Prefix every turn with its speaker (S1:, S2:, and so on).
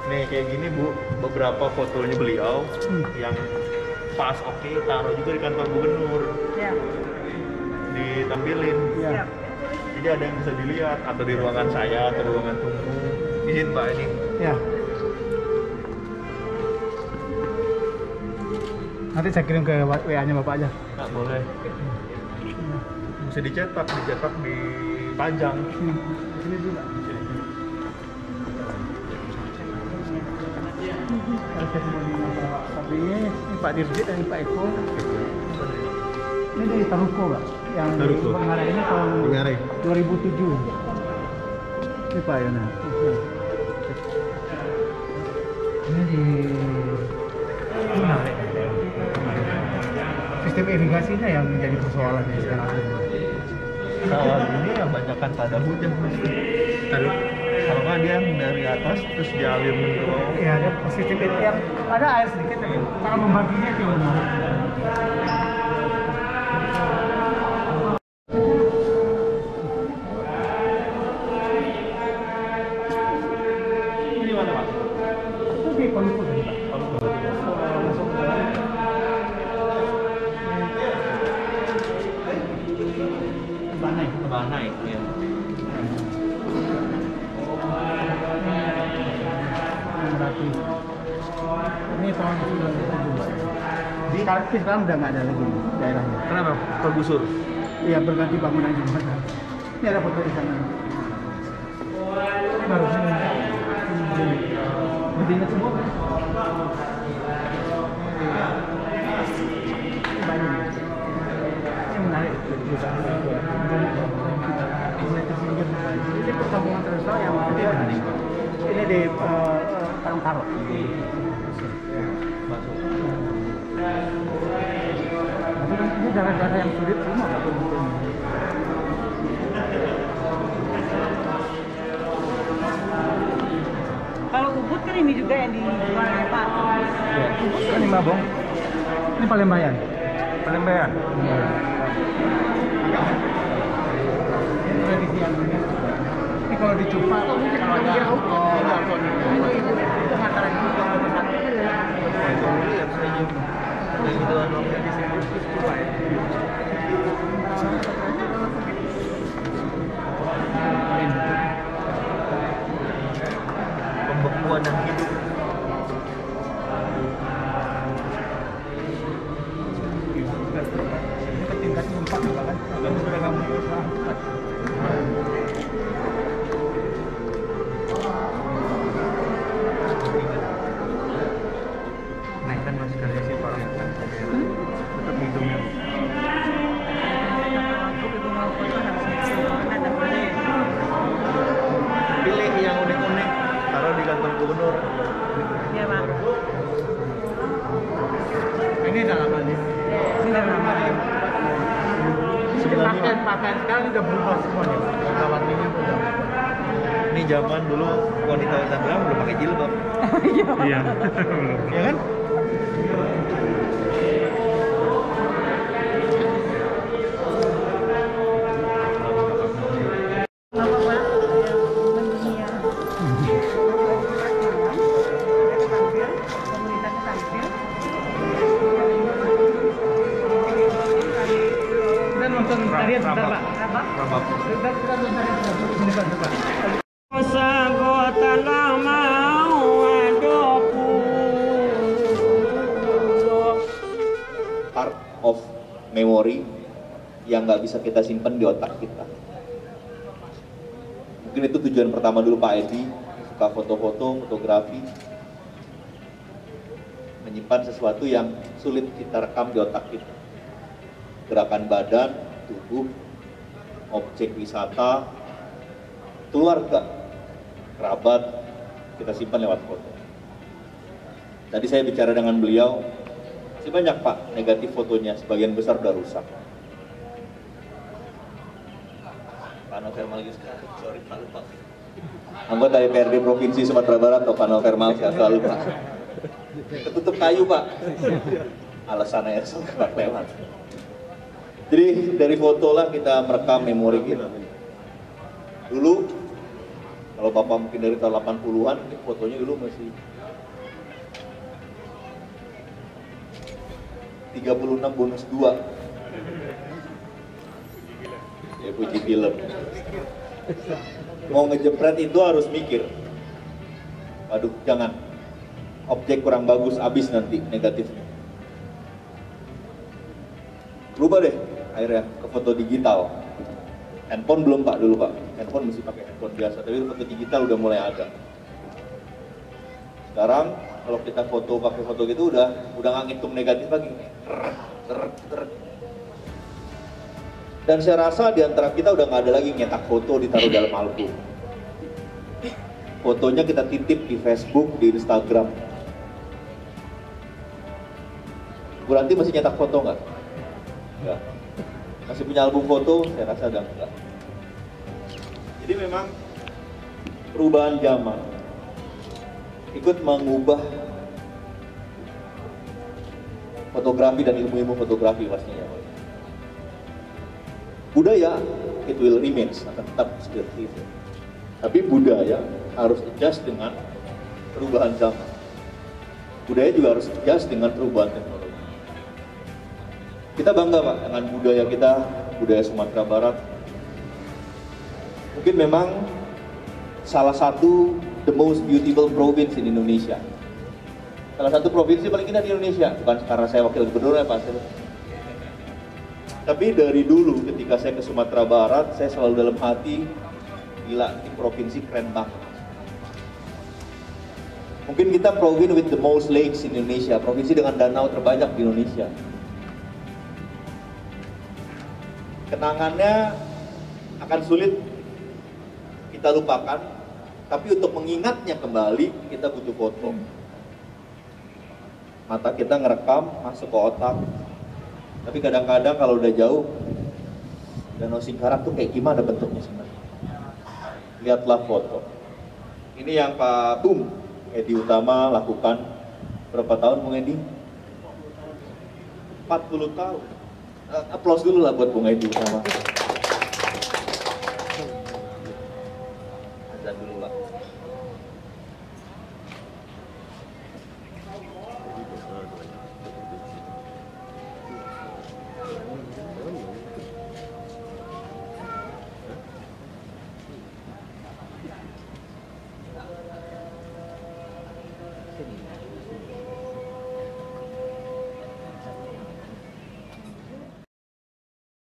S1: Nih kayak gini Bu, beberapa fotonya beliau yang pas oke, taruh juga di kantor gubernur.
S2: Ya.
S1: Ditampilin.
S2: Ya.
S1: Jadi ada yang bisa dilihat atau di ruangan saya atau di ruangan tunggu. Izin Pak ini.
S3: Ya. Nanti saya kirim ke WA-nya Bapak aja.
S1: Nggak boleh. Bisa dicetak dipajang.
S3: Sini dulu. Kalau saya mau tapi ini Pak Dirjit dan Pak Eko. Ini dari Taruko, Pak. Yang
S1: Taruko.
S3: di Pengarah ini tahun
S1: Pengarah.
S3: 2007. Ini Pak Yona. Ini di menarik. Sistem irigasinya yang menjadi persoalan sekarang.
S1: Kalau ini ya banyakan pada hujan Mas. Kalau nggak dia yang dari atas terus dialir ke bawah.
S3: Iya, ada sistem itu yang ada air sedikit tapi cara membaginya itu menarik.
S1: Ini mana Pak?
S3: Itu di Paluku tadi Pak. Masuk ke dalam. Banai.
S1: Banai ya.
S3: Merapi. Ini tahun 1907. Sekarang udah nggak ada lagi daerahnya.
S1: Kenapa? Tergusur.
S3: Iya, berganti bangunan juga. Ini ada foto di sana. Ini baru ini. Berdingat semua. Ini banyak. Ini menarik juga. Mulai tersingkir. Ini perkampungan tradisional yang ini di Karang Tarot.
S1: Masuk.
S3: Ini daerah-daerah yang sulit semua.
S2: Kalau Ubud kan ini juga yang dijual ya Pak.
S3: Ini Mabong. Ini Palembang.
S1: Palembang.
S3: Ini tradisi yang ini. Ini kalau dicupa, kalau ada itu antara itu
S1: Pembekuan yang hidup.
S3: ke tingkat 4 bahkan sudah kamu
S1: Naikkan maskernya sih Pak. Tetap hidungnya.
S2: Ibu mau foto harus ada boleh.
S1: Pilih yang unik-unik, taruh di kantor gubernur.
S2: Ya Pak.
S3: ini dalam ini. Ini dalam ini. Pakaian sekarang udah berubah semuanya. Warna-warninya udah.
S1: Ini zaman dulu wanita Tangerang belum pakai jilbab.
S3: Iya.
S1: Ya kan?
S2: Bapak Pak mendunia. Komunitas tampil.
S3: Kita nonton tarian sebentar Pak.
S2: Apa?
S1: Rabab.
S3: Kita nonton tarian sebentar. Sini Pak, Pak.
S4: Part of memory yang nggak bisa kita simpan di otak kita. Mungkin itu tujuan pertama dulu Pak Edi, suka foto-foto, fotografi, menyimpan sesuatu yang sulit kita rekam di otak kita. Gerakan badan, tubuh, objek wisata, keluarga, kerabat, kita simpan lewat foto. Tadi saya bicara dengan beliau, masih banyak Pak negatif fotonya, sebagian besar udah rusak. Pak Novel lagi sekali, sorry Pak lupa. Anggota DPRD Provinsi Sumatera Barat atau Pak Novel sehat selalu Pak. Ketutup kayu Pak, alasannya suka lewat. Jadi dari foto lah kita merekam memori kita. Dulu Kalau Bapak mungkin dari tahun 80-an, ini fotonya dulu masih 36 bonus 2. Ya puji film. Mau ngejepret itu harus mikir. Waduh, jangan. Objek kurang bagus, habis nanti negatifnya. Rubah deh akhirnya ke foto digital. Handphone belum Pak dulu Pak. Handphone mesti pakai handphone biasa, tapi foto digital udah mulai ada. Sekarang kalau kita foto pakai foto gitu udah nggak ngitung negatif lagi. Dan saya rasa di antara kita udah nggak ada lagi nyetak foto ditaruh dalam album. Fotonya kita titip di Facebook, di Instagram. Bu Ranti masih nyetak foto nggak? Enggak. Masih punya album foto? Saya rasa udah enggak. Jadi memang perubahan zaman ikut mengubah fotografi dan ilmu-ilmu fotografi pastinya. Budaya it will remains, akan tetap seperti itu. Tapi budaya harus adjust dengan perubahan zaman. Budaya juga harus adjust dengan perubahan teknologi. Kita bangga Pak dengan budaya kita, budaya Sumatera Barat. Mungkin memang salah satu the most beautiful province in Indonesia. Salah satu provinsi paling indah di Indonesia, bukan karena saya wakil gubernur ya Pak. Tapi dari dulu ketika saya ke Sumatera Barat, saya selalu dalam hati, gila, ini provinsi keren banget. Mungkin kita province with the most lakes in Indonesia, provinsi dengan danau terbanyak di Indonesia. Kenangannya akan sulit kita lupakan, tapi untuk mengingatnya kembali, kita butuh foto. Mata kita ngerekam, masuk ke otak. Tapi kadang-kadang kalau udah jauh, Danau Singkarak tuh kayak gimana bentuknya sebenarnya? Lihatlah foto. Ini yang Pak Bung Edi Utama lakukan berapa tahun Bung Edi? 40 tahun. Aplaus dulu lah buat Bung Edi Utama.